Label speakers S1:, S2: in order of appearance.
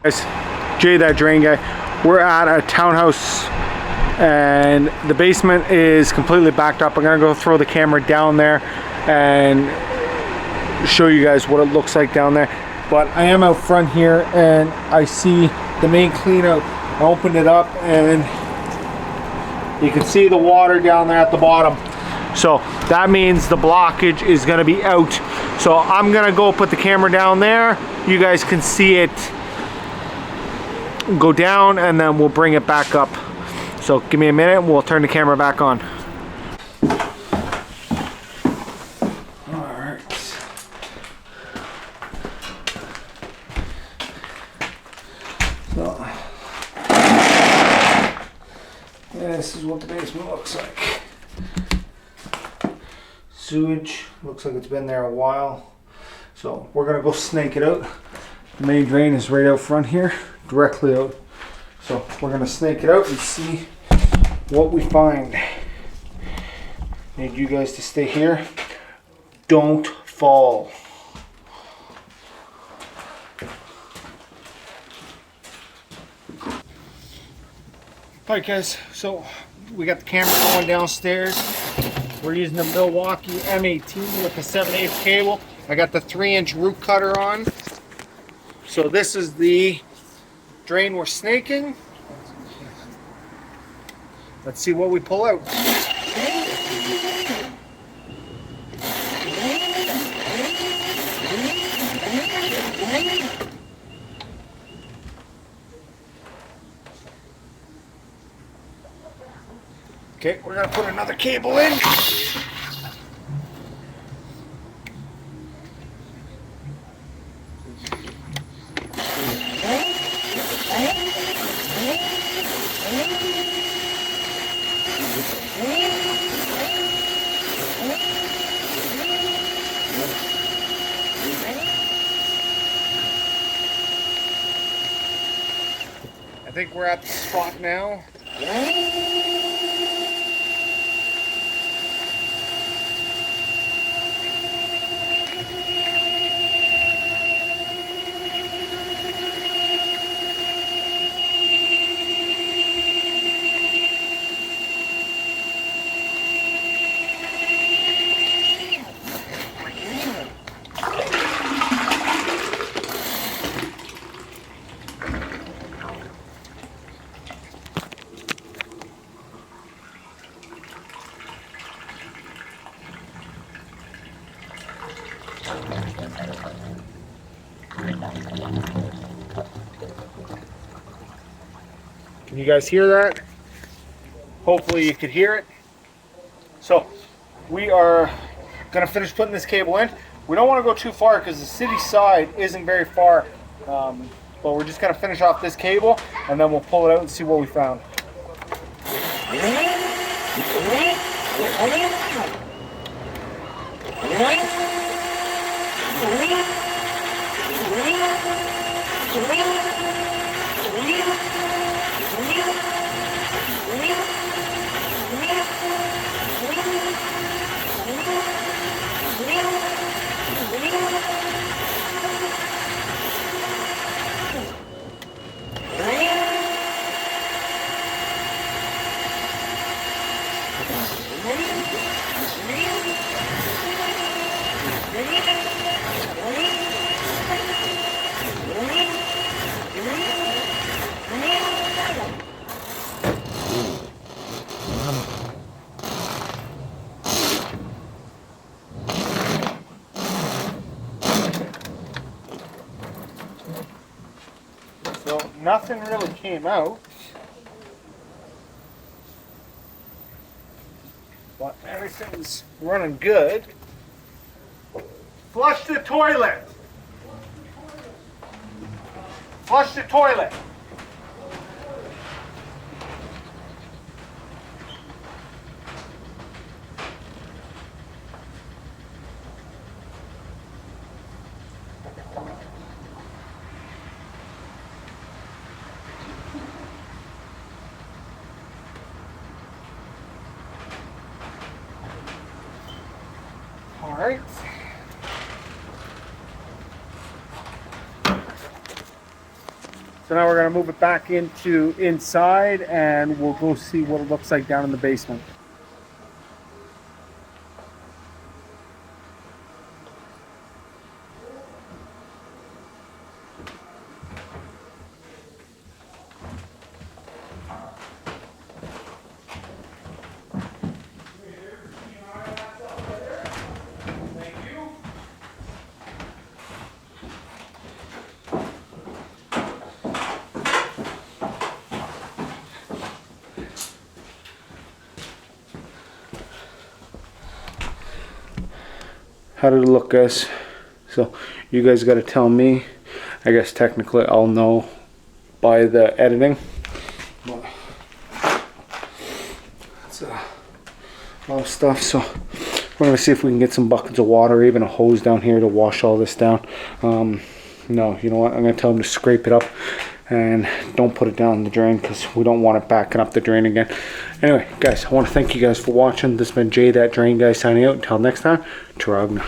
S1: Guys, Jay, that drain guy. We're at a townhouse and the basement is completely backed up. I'm gonna go throw the camera down there and show you guys what it looks like down there. But I am out front here and I see the main clean out. I opened it up and you can see the water down there at the bottom. So that means the blockage is gonna be out. So I'm gonna go put the camera down there. You guys can see it go down and then we'll bring it back up. So give me a minute and we'll turn the camera back on. Alright. So this is what the basement looks like. Sewage looks like it's been there a while. So we're gonna go snake it out. The main drain is right out front here, directly out. So we're gonna snake it out and see what we find. Need you guys to stay here. Don't fall. Alright guys, so we got the camera going downstairs. We're using the Milwaukee M18 with the 7/8 cable. I got the 3-inch root cutter on. So this is the drain we're snaking. Let's see what we pull out. Okay, we're gonna put another cable in. I think we're at the spot now. Can you guys hear that? Hopefully you could hear it. So we are gonna finish putting this cable in. We don't want to go too far because the city side isn't very far, but we're just gonna finish off this cable and then we'll pull it out and see what we found. So nothing really came out, but everything's running good. Flush the toilet. Flush the toilet. All right. So now we're gonna move it back into inside and we'll go see what it looks like down in the basement. How did it look, guys? So you guys got to tell me. I guess technically I'll know by the editing. But that's a lot of stuff. So we're gonna see if we can get some buckets of water, even a hose down here to wash all this down. No, you know what? I'm gonna tell them to scrape it up and don't put it down the drain because we don't want it backing up the drain again. Anyway, guys, I want to thank you guys for watching. This has been Jay That Drain Guy signing out. Until next time, Taragna.